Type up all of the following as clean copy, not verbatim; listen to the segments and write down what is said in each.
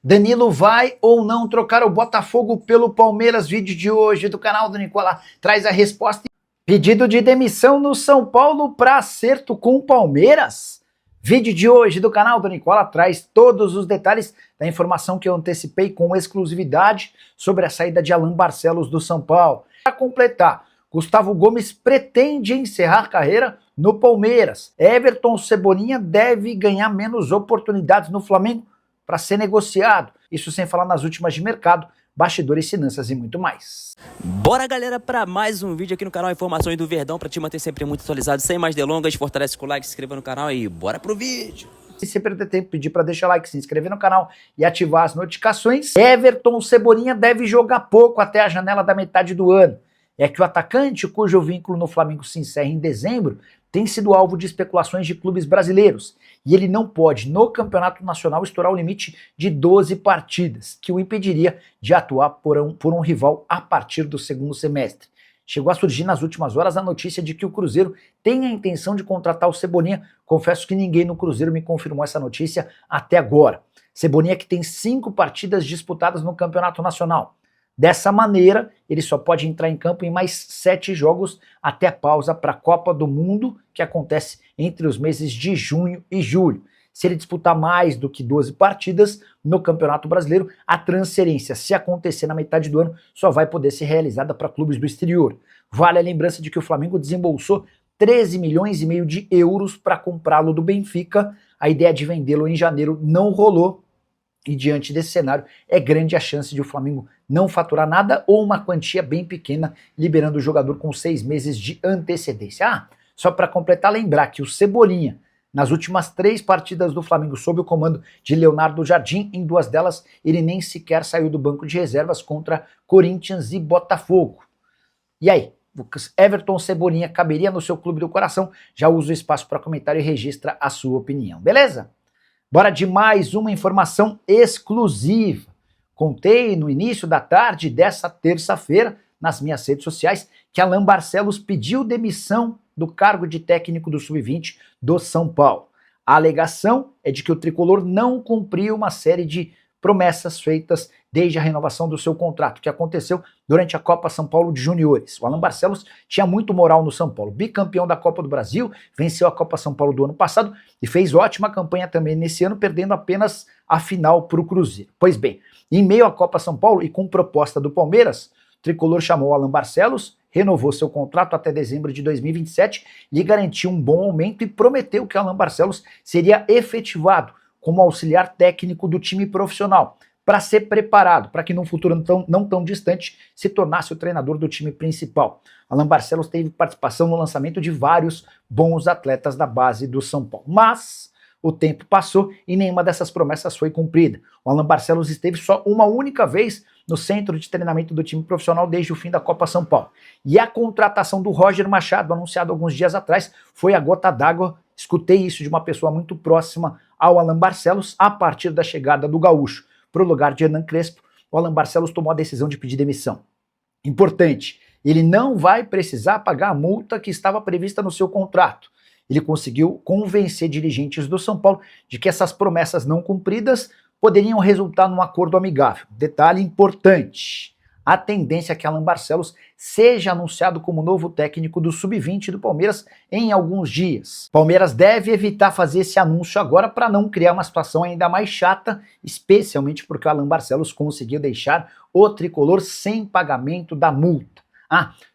Danilo vai ou não trocar o Botafogo pelo Palmeiras? Vídeo de hoje do canal do Nicola traz a resposta. Pedido de demissão no São Paulo para acerto com o Palmeiras? Vídeo de hoje do canal do Nicola traz todos os detalhes da informação que eu antecipei com exclusividade sobre a saída de Alan Barcelos do São Paulo. Para completar, Gustavo Gomes pretende encerrar carreira no Palmeiras. Everton Cebolinha deve ganhar menos oportunidades no Flamengo para ser negociado. Isso sem falar nas últimas de mercado, bastidores, finanças e muito mais. Bora, galera, para mais um vídeo aqui no canal Informações do Verdão, para te manter sempre muito atualizado. Sem mais delongas, fortalece com o like, se inscreva no canal e bora pro vídeo. Se você perder tempo, pedir para deixar like, se inscrever no canal e ativar as notificações. Everton Cebolinha deve jogar pouco até a janela da metade do ano. É que o atacante, cujo vínculo no Flamengo se encerra em dezembro, tem sido alvo de especulações de clubes brasileiros. E ele não pode, no Campeonato Nacional, estourar o limite de 12 partidas, que o impediria de atuar por um rival a partir do segundo semestre. Chegou a surgir nas últimas horas a notícia de que o Cruzeiro tem a intenção de contratar o Cebolinha. Confesso que ninguém no Cruzeiro me confirmou essa notícia até agora. Cebolinha que tem 5 partidas disputadas no Campeonato Nacional. Dessa maneira, ele só pode entrar em campo em mais 7 jogos até a pausa para a Copa do Mundo, que acontece entre os meses de junho e julho. Se ele disputar mais do que 12 partidas no Campeonato Brasileiro, a transferência, se acontecer na metade do ano, só vai poder ser realizada para clubes do exterior. Vale a lembrança de que o Flamengo desembolsou 13 milhões e meio de euros para comprá-lo do Benfica. A ideia de vendê-lo em janeiro não rolou. E diante desse cenário, é grande a chance de o Flamengo não faturar nada ou uma quantia bem pequena, liberando o jogador com 6 meses de antecedência. Só para completar, lembrar que o Cebolinha, nas últimas 3 partidas do Flamengo sob o comando de Leonardo Jardim, em 2 delas ele nem sequer saiu do banco de reservas contra Corinthians e Botafogo. E aí, Everton Cebolinha caberia no seu clube do coração? Já usa o espaço para comentário e registra a sua opinião, beleza? Bora de mais uma informação exclusiva. Contei no início da tarde dessa terça-feira, nas minhas redes sociais, que Alan Barcelos pediu demissão do cargo de técnico do Sub-20 do São Paulo. A alegação é de que o tricolor não cumpriu uma série de promessas feitas desde a renovação do seu contrato, que aconteceu durante a Copa São Paulo de Juniores. O Alan Barcelos tinha muito moral no São Paulo, bicampeão da Copa do Brasil, venceu a Copa São Paulo do ano passado e fez ótima campanha também nesse ano, perdendo apenas a final para o Cruzeiro. Pois bem, em meio à Copa São Paulo e com proposta do Palmeiras, o tricolor chamou o Alan Barcelos, renovou seu contrato até dezembro de 2027, lhe garantiu um bom aumento e prometeu que o Alan Barcelos seria efetivado como auxiliar técnico do time profissional, para ser preparado, para que num futuro não tão distante se tornasse o treinador do time principal. Alan Barcelos teve participação no lançamento de vários bons atletas da base do São Paulo. Mas o tempo passou e nenhuma dessas promessas foi cumprida. O Alan Barcelos esteve só uma única vez no centro de treinamento do time profissional desde o fim da Copa São Paulo. E a contratação do Roger Machado, anunciado alguns dias atrás, foi a gota d'água. Escutei isso de uma pessoa muito próxima ao Alan Barcelos a partir da chegada do Gaúcho para o lugar de Hernan Crespo. O Alan Barcelos tomou a decisão de pedir demissão. Importante, ele não vai precisar pagar a multa que estava prevista no seu contrato. Ele conseguiu convencer dirigentes do São Paulo de que essas promessas não cumpridas poderiam resultar num acordo amigável. Detalhe importante: a tendência é que Alan Barcelos seja anunciado como novo técnico do Sub-20 do Palmeiras em alguns dias. Palmeiras deve evitar fazer esse anúncio agora para não criar uma situação ainda mais chata, especialmente porque o Alan Barcelos conseguiu deixar o tricolor sem pagamento da multa.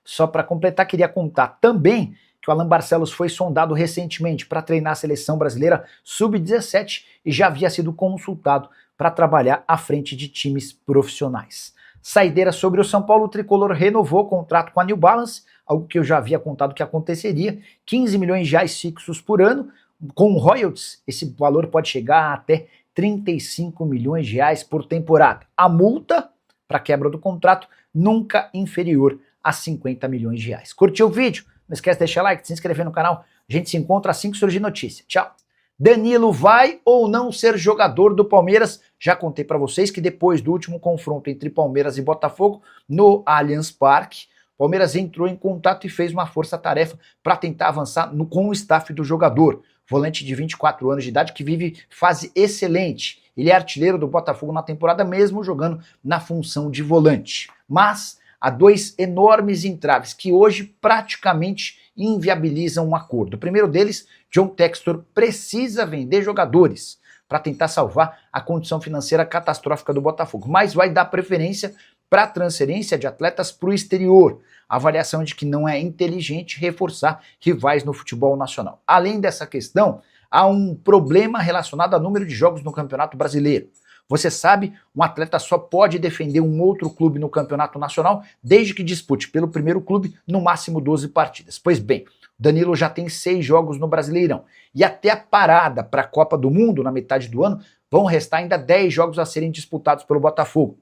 Só para completar, queria contar também que o Alan Barcelos foi sondado recentemente para treinar a seleção brasileira Sub-17 e já havia sido consultado para trabalhar à frente de times profissionais. Saideira sobre o São Paulo, o tricolor renovou o contrato com a New Balance, algo que eu já havia contado que aconteceria, 15 milhões de reais fixos por ano, com royalties, esse valor pode chegar até 35 milhões de reais por temporada. A multa para quebra do contrato nunca inferior a 50 milhões de reais. Curtiu o vídeo? Não esquece de deixar like, de se inscrever no canal, a gente se encontra assim que surgir notícia. Tchau! Danilo vai ou não ser jogador do Palmeiras? Já contei para vocês que depois do último confronto entre Palmeiras e Botafogo no Allianz Parque, o Palmeiras entrou em contato e fez uma força-tarefa para tentar avançar com o staff do jogador. volante de 24 anos de idade que vive fase excelente. Ele é artilheiro do Botafogo na temporada, mesmo jogando na função de volante. Mas há dois enormes entraves que hoje praticamente inviabilizam um acordo. O primeiro deles, John Textor precisa vender jogadores para tentar salvar a condição financeira catastrófica do Botafogo, mas vai dar preferência para a transferência de atletas para o exterior. A avaliação de que não é inteligente reforçar rivais no futebol nacional. Além dessa questão, há um problema relacionado ao número de jogos no Campeonato Brasileiro. Você sabe, um atleta só pode defender um outro clube no Campeonato Nacional desde que dispute pelo primeiro clube no máximo 12 partidas. Pois bem, Danilo já tem 6 jogos no Brasileirão. E até a parada para a Copa do Mundo na metade do ano, vão restar ainda 10 jogos a serem disputados pelo Botafogo.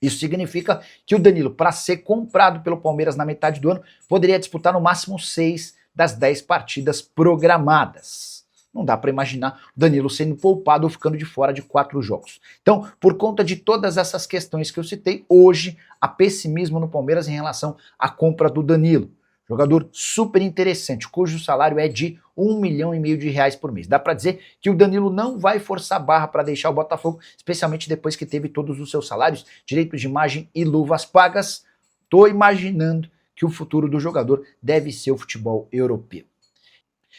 Isso significa que o Danilo, para ser comprado pelo Palmeiras na metade do ano, poderia disputar no máximo 6 das 10 partidas programadas. Não dá para imaginar o Danilo sendo poupado ou ficando de fora de 4 jogos. Então, por conta de todas essas questões que eu citei, hoje há pessimismo no Palmeiras em relação à compra do Danilo. Jogador super interessante, cujo salário é de R$1,5 milhão por mês. Dá para dizer que o Danilo não vai forçar a barra para deixar o Botafogo, especialmente depois que teve todos os seus salários, direitos de imagem e luvas pagas. Tô imaginando que o futuro do jogador deve ser o futebol europeu.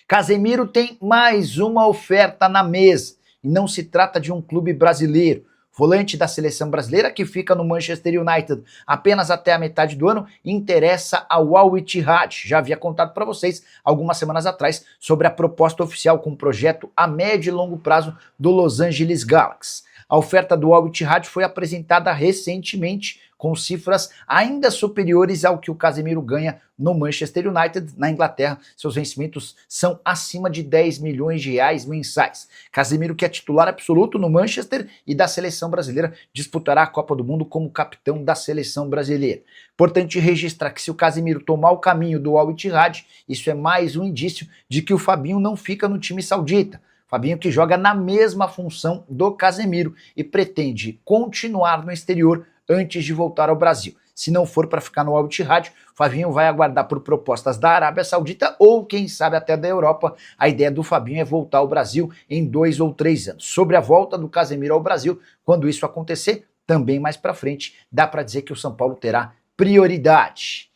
Casemiro tem mais uma oferta na mesa, e não se trata de um clube brasileiro. Volante da seleção brasileira, que fica no Manchester United apenas até a metade do ano, interessa ao Al Ittihad. Já havia contado para vocês algumas semanas atrás sobre a proposta oficial com um projeto a médio e longo prazo do Los Angeles Galaxy. A oferta do Al Ittihad foi apresentada recentemente com cifras ainda superiores ao que o Casemiro ganha no Manchester United. Na Inglaterra, seus vencimentos são acima de R$10 milhões mensais. Casemiro, que é titular absoluto no Manchester e da seleção brasileira, disputará a Copa do Mundo como capitão da seleção brasileira. Importante registrar que se o Casemiro tomar o caminho do Al Ittihad, isso é mais um indício de que o Fabinho não fica no time saudita. Fabinho, que joga na mesma função do Casemiro e pretende continuar no exterior antes de voltar ao Brasil. Se não for para ficar no Al Ittihad, Fabinho vai aguardar por propostas da Arábia Saudita ou, quem sabe, até da Europa. A ideia do Fabinho é voltar ao Brasil em 2 ou 3 anos. Sobre a volta do Casemiro ao Brasil, quando isso acontecer, também mais para frente, dá para dizer que o São Paulo terá prioridade.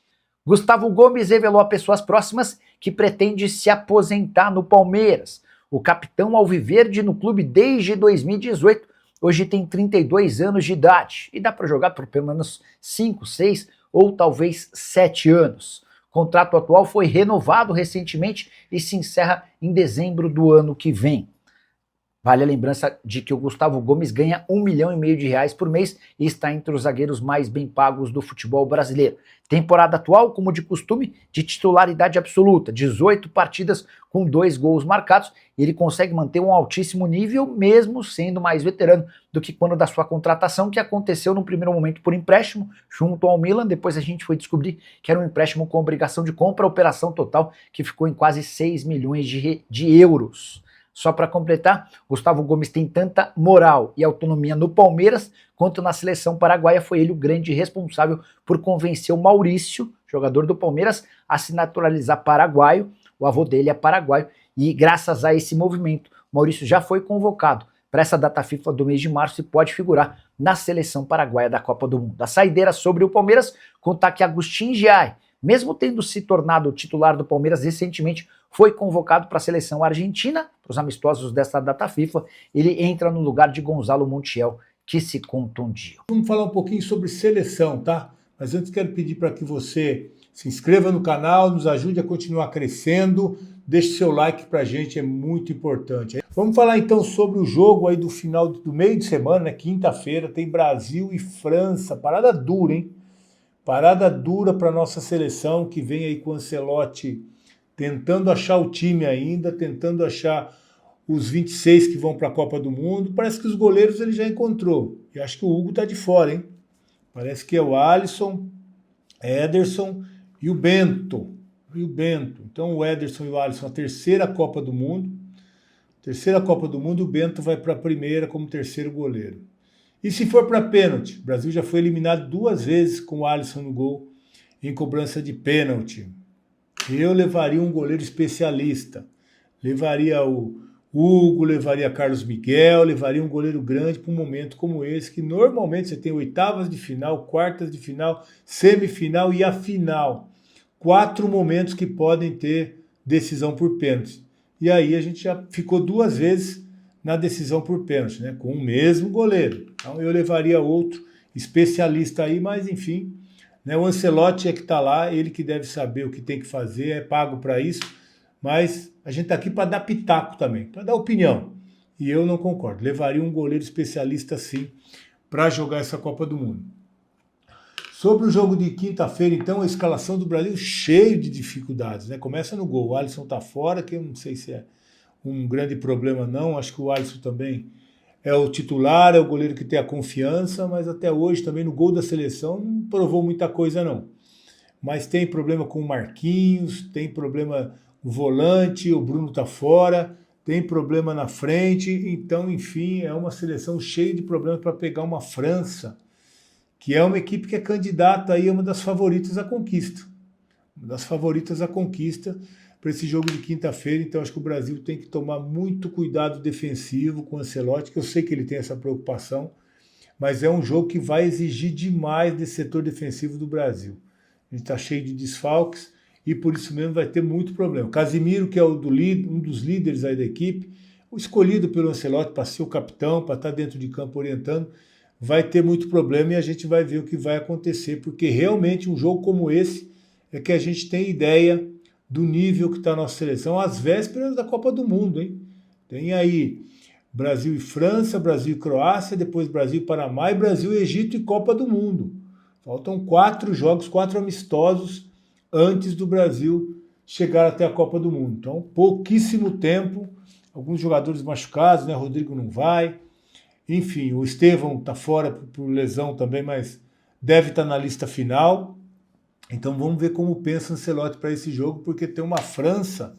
Gustavo Gomes revelou a pessoas próximas que pretende se aposentar no Palmeiras. O capitão alviverde no clube desde 2018, hoje tem 32 anos de idade e dá para jogar por pelo menos 5, 6 ou talvez 7 anos. O contrato atual foi renovado recentemente e se encerra em dezembro do ano que vem. Vale a lembrança de que o Gustavo Gomes ganha R$1,5 milhão por mês e está entre os zagueiros mais bem pagos do futebol brasileiro. Temporada atual, como de costume, de titularidade absoluta, 18 partidas com 2 gols marcados, e ele consegue manter um altíssimo nível, mesmo sendo mais veterano do que quando da sua contratação, que aconteceu num primeiro momento por empréstimo, junto ao Milan. Depois a gente foi descobrir que era um empréstimo com obrigação de compra, a operação total que ficou em quase 6 milhões de euros. Só para completar, Gustavo Gomes tem tanta moral e autonomia no Palmeiras quanto na seleção paraguaia. Foi ele o grande responsável por convencer o Maurício, jogador do Palmeiras, a se naturalizar paraguaio. O avô dele é paraguaio e graças a esse movimento, Maurício já foi convocado para essa data FIFA do mês de março e pode figurar na seleção paraguaia da Copa do Mundo. A saideira sobre o Palmeiras, contar que Agustin Giai, mesmo tendo se tornado titular do Palmeiras recentemente, foi convocado para a seleção argentina, para os amistosos dessa data FIFA. Ele entra no lugar de Gonzalo Montiel, que se contundiu. Vamos falar um pouquinho sobre seleção, tá? Mas antes quero pedir para que você se inscreva no canal, nos ajude a continuar crescendo, deixe seu like para a gente, é muito importante. Vamos falar então sobre o jogo aí do final do meio de semana, né? Quinta-feira, tem Brasil e França, parada dura, hein? Parada dura para nossa seleção, que vem aí com o Ancelotti tentando achar o time ainda, tentando achar os 26 que vão para a Copa do Mundo. Parece que os goleiros ele já encontrou. E acho que o Hugo tá de fora, hein? Parece que é o Alisson, Ederson e o Bento. Então o Ederson e o Alisson, a terceira Copa do Mundo. Terceira Copa do Mundo, o Bento vai para a primeira como terceiro goleiro. E se for para pênalti? O Brasil já foi eliminado 2 vezes com o Alisson no gol em cobrança de pênalti. Eu levaria um goleiro especialista. Levaria o Hugo, levaria Carlos Miguel, levaria um goleiro grande para um momento como esse, que normalmente você tem oitavas de final, quartas de final, semifinal e a final. 4 momentos que podem ter decisão por pênalti. E aí a gente já ficou 2 vezes na decisão por pênalti, né? Com o mesmo goleiro. Então eu levaria outro especialista aí, mas enfim, né? O Ancelotti é que está lá, ele que deve saber o que tem que fazer, é pago para isso, mas a gente está aqui para dar pitaco também, para dar opinião. E eu não concordo. Levaria um goleiro especialista sim para jogar essa Copa do Mundo. Sobre o jogo de quinta-feira, então, a escalação do Brasil cheio de dificuldades, né? Começa no gol, o Alisson está fora, que eu não sei se é um grande problema não, acho que o Alisson também é o titular, é o goleiro que tem a confiança, mas até hoje também no gol da seleção não provou muita coisa não. Mas tem problema com o Marquinhos, tem problema o volante, o Bruno está fora, tem problema na frente, então, enfim, é uma seleção cheia de problemas para pegar uma França, que é uma equipe que é candidata aí a uma das favoritas à conquista. Uma das favoritas à conquista para esse jogo de quinta-feira. Então acho que o Brasil tem que tomar muito cuidado defensivo com o Ancelotti, que eu sei que ele tem essa preocupação, mas é um jogo que vai exigir demais desse setor defensivo do Brasil. A gente está cheio de desfalques e por isso mesmo vai ter muito problema. Casimiro, que é um dos líderes aí da equipe, o escolhido pelo Ancelotti para ser o capitão, para estar dentro de campo orientando, vai ter muito problema e a gente vai ver o que vai acontecer, porque realmente um jogo como esse é que a gente tem ideia do nível que está a nossa seleção às vésperas da Copa do Mundo, hein? Tem aí Brasil e França, Brasil e Croácia, depois Brasil e Panamá, e Brasil e Egito e Copa do Mundo. Faltam 4 jogos, 4 amistosos antes do Brasil chegar até a Copa do Mundo. Então, pouquíssimo tempo, alguns jogadores machucados, né? Rodrigo não vai. Enfim, o Estevão está fora por lesão também, mas deve estar na lista final. Então vamos ver como pensa o Ancelotti para esse jogo, porque tem uma França,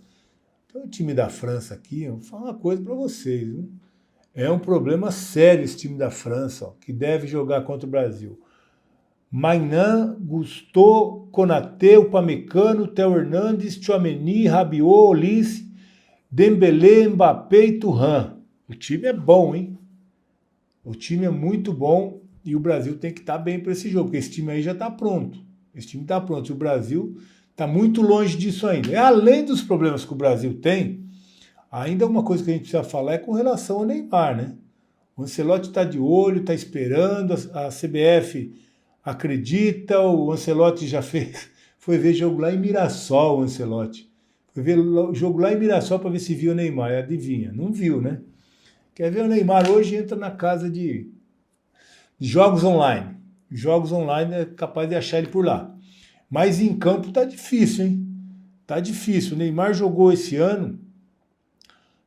tem um time da França aqui, eu vou falar uma coisa para vocês, viu? É um problema sério esse time da França, ó, que deve jogar contra o Brasil. Maignan, Gusto, Konaté, Upamecano, Theo Hernandes, Tchouaméni, Rabiot, Olise, Dembélé, Mbappé e Thuram. O time é bom, hein? O time é muito bom e o Brasil tem que estar bem para esse jogo, porque esse time aí já está pronto. Esse time está pronto. E o Brasil está muito longe disso ainda. E além dos problemas que o Brasil tem, ainda uma coisa que a gente precisa falar é com relação ao Neymar, né? O Ancelotti está de olho, está esperando, a CBF acredita, o Ancelotti já foi ver jogo lá em Mirassol, o Ancelotti. Foi ver o jogo lá em Mirassol para ver se viu o Neymar. E adivinha? Não viu, né? Quer ver o Neymar hoje, entra na casa de jogos online. Jogos online é capaz de achar ele por lá. Mas em campo tá difícil, hein? Tá difícil. O Neymar jogou esse ano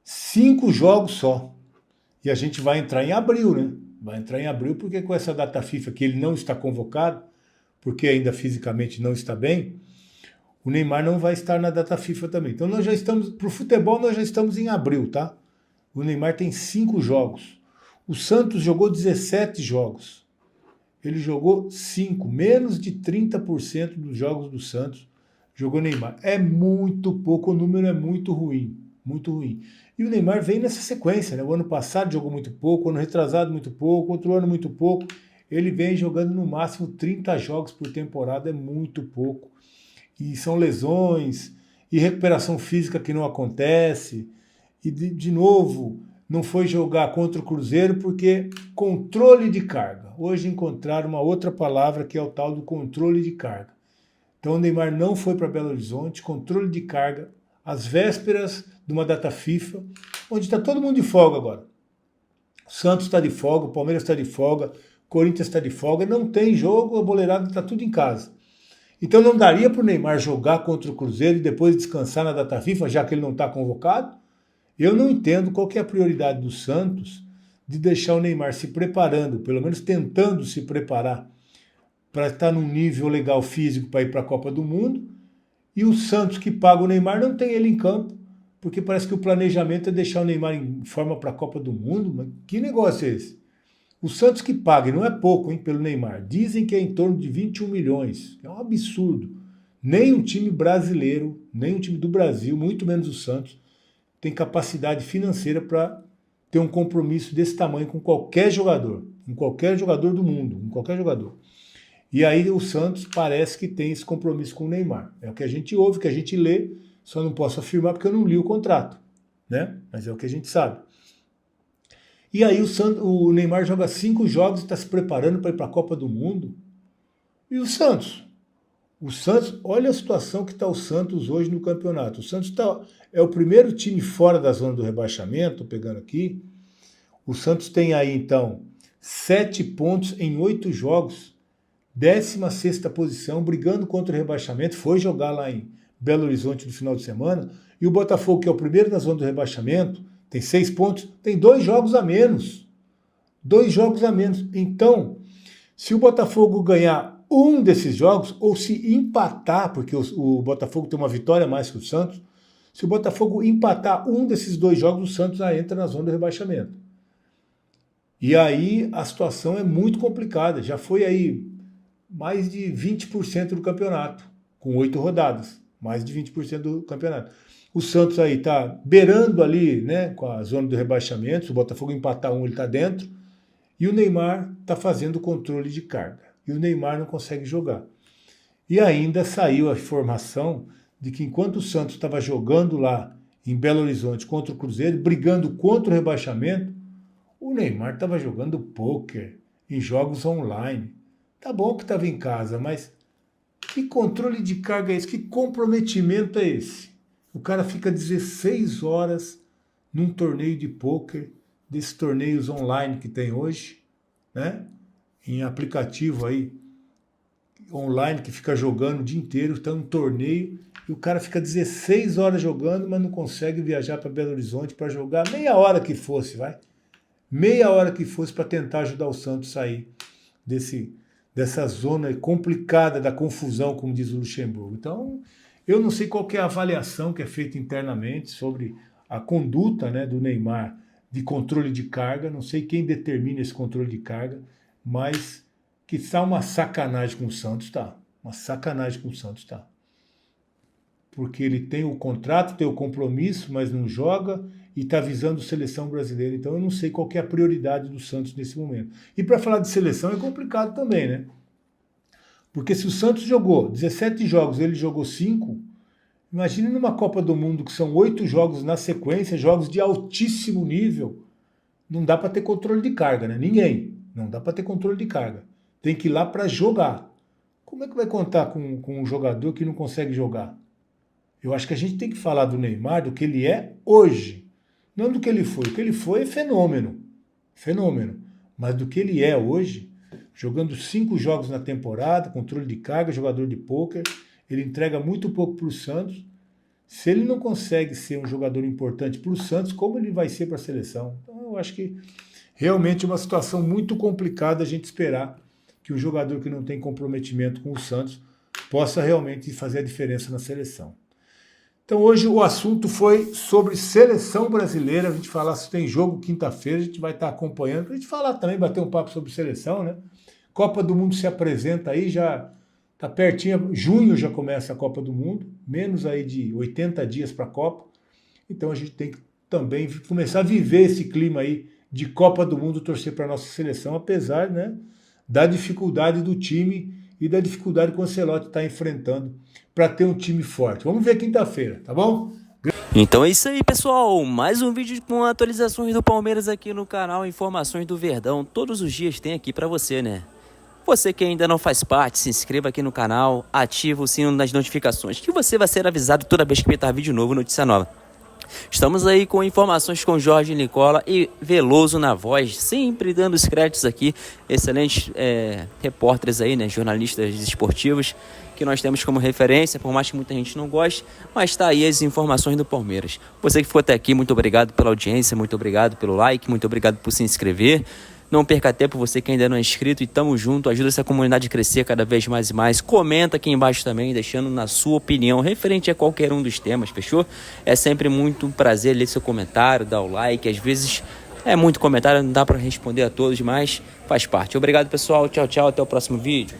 5 jogos só. E a gente vai entrar em abril, né? Vai entrar em abril porque com essa data FIFA que ele não está convocado, porque ainda fisicamente não está bem, o Neymar não vai estar na data FIFA também. Então nós já estamos, pro futebol nós já estamos em abril, tá? O Neymar tem 5 jogos. O Santos jogou 17 jogos. Ele jogou 5, menos de 30% dos jogos do Santos jogou Neymar. É muito pouco, o número é muito ruim, muito ruim. E o Neymar vem nessa sequência, né? O ano passado jogou muito pouco, o ano retrasado muito pouco, outro ano muito pouco. Ele vem jogando no máximo 30 jogos por temporada, é muito pouco. E são lesões, e recuperação física que não acontece. E, de novo, não foi jogar contra o Cruzeiro porque controle de carga. Hoje encontraram uma outra palavra que é o tal do controle de carga. Então o Neymar não foi para Belo Horizonte, controle de carga, às vésperas de uma data FIFA, onde está todo mundo de folga agora. O Santos está de folga, o Palmeiras está de folga, o Corinthians está de folga, não tem jogo, a boleirada está tudo em casa. Então não daria para o Neymar jogar contra o Cruzeiro e depois descansar na data FIFA, já que ele não está convocado? Eu não entendo qual que é a prioridade do Santos de deixar o Neymar se preparando, pelo menos tentando se preparar para estar num nível legal físico para ir para a Copa do Mundo, e o Santos que paga o Neymar não tem ele em campo, porque parece que o planejamento é deixar o Neymar em forma para a Copa do Mundo. Mas que negócio é esse? O Santos que paga, e não é pouco, hein, pelo Neymar, dizem que é em torno de 21 milhões, é um absurdo. Nem um time brasileiro, nem um time do Brasil, muito menos o Santos, tem capacidade financeira para ter um compromisso desse tamanho com qualquer jogador do mundo, com qualquer jogador. E aí o Santos parece que tem esse compromisso com o Neymar. É o que a gente ouve, o que a gente lê, só não posso afirmar porque eu não li o contrato, né? Mas é o que a gente sabe. E aí o Neymar joga 5 jogos e está se preparando para ir para a Copa do Mundo. E o Santos? O Santos, olha a situação que está o Santos hoje no campeonato. O Santos é o primeiro time fora da zona do rebaixamento, pegando aqui. O Santos tem aí, então, 7 pontos em 8 jogos, 16ª posição, brigando contra o rebaixamento. Foi jogar lá em Belo Horizonte no final de semana. E o Botafogo, que é o primeiro da zona do rebaixamento, tem 6 pontos, tem 2 jogos a menos. 2 jogos a menos. Então, se o Botafogo ganhar um desses jogos, ou se empatar, porque o Botafogo tem uma vitória a mais que o Santos, se o Botafogo empatar um desses 2 jogos, o Santos já entra na zona do rebaixamento. E aí a situação é muito complicada. Já foi aí mais de 20% do campeonato, com 8 rodadas. Mais de 20% do campeonato. O Santos aí está beirando ali, né, com a zona do rebaixamento. Se o Botafogo empatar um, ele está dentro. E o Neymar está fazendo controle de carga. E o Neymar não consegue jogar. E ainda saiu a informação de que enquanto o Santos estava jogando lá em Belo Horizonte contra o Cruzeiro, brigando contra o rebaixamento, o Neymar estava jogando pôquer em jogos online. Tá bom que estava em casa, mas que controle de carga é esse? Que comprometimento é esse? O cara fica 16 horas num torneio de pôquer, desses torneios online que tem hoje, né? Em aplicativo aí, online, que fica jogando o dia inteiro, está um torneio, e o cara fica 16 horas jogando, mas não consegue viajar para Belo Horizonte para jogar meia hora que fosse, vai. Meia hora que fosse para tentar ajudar o Santos a sair dessa zona complicada da confusão, como diz o Luxemburgo. Então, eu não sei qual que é a avaliação que é feita internamente sobre a conduta, né, do Neymar de controle de carga, não sei quem determina esse controle de carga, mas que está uma sacanagem com o Santos, tá? Uma sacanagem com o Santos, tá? Porque ele tem o contrato, tem o compromisso, mas não joga e está visando seleção brasileira. Então eu não sei qual que é a prioridade do Santos nesse momento. E para falar de seleção é complicado também, né? Porque se o Santos jogou 17 jogos, ele jogou 5, imagine numa Copa do Mundo que são 8 jogos na sequência, jogos de altíssimo nível, não dá para ter controle de carga, né? Ninguém. Não dá para ter controle de carga. Tem que ir lá para jogar. Como é que vai contar com um jogador que não consegue jogar? Eu acho que a gente tem que falar do Neymar, do que ele é hoje. Não do que ele foi. O que ele foi é fenômeno. Fenômeno. Mas do que ele é hoje, jogando 5 jogos na temporada, controle de carga, jogador de pôquer, ele entrega muito pouco para o Santos. Se ele não consegue ser um jogador importante para o Santos, como ele vai ser para a seleção? Então eu acho que realmente é uma situação muito complicada a gente esperar que um jogador que não tem comprometimento com o Santos possa realmente fazer a diferença na seleção. Então hoje o assunto foi sobre seleção brasileira. A gente falar se tem jogo quinta-feira, a gente vai estar acompanhando. Para a gente falar também, bater um papo sobre seleção, né? Copa do Mundo se apresenta aí, já está pertinho. Junho já começa a Copa do Mundo, menos aí de 80 dias para a Copa. Então a gente tem que também começar a viver esse clima aí de Copa do Mundo, torcer para a nossa seleção, apesar, né, da dificuldade do time e da dificuldade que o Ancelotti está enfrentando para ter um time forte. Vamos ver quinta-feira, tá bom? Então é isso aí, pessoal. Mais um vídeo com atualizações do Palmeiras aqui no canal Informações do Verdão. Todos os dias tem aqui para você, né? Você que ainda não faz parte, se inscreva aqui no canal, ativa o sino das notificações, que você vai ser avisado toda vez que pintar vídeo novo, notícia nova. Estamos aí com informações com Jorge Nicola e Veloso na voz, sempre dando os créditos aqui, excelentes repórteres aí, né, jornalistas esportivos, que nós temos como referência, por mais que muita gente não goste, mas está aí as informações do Palmeiras. Você que ficou até aqui, muito obrigado pela audiência, muito obrigado pelo like, muito obrigado por se inscrever. Não perca tempo, você que ainda não é inscrito, e tamo junto, ajuda essa comunidade a crescer cada vez mais e mais. Comenta aqui embaixo também, deixando na sua opinião referente a qualquer um dos temas, fechou? É sempre muito um prazer ler seu comentário, dar o like, às vezes é muito comentário, não dá para responder a todos, mas faz parte. Obrigado, pessoal, tchau, tchau, até o próximo vídeo.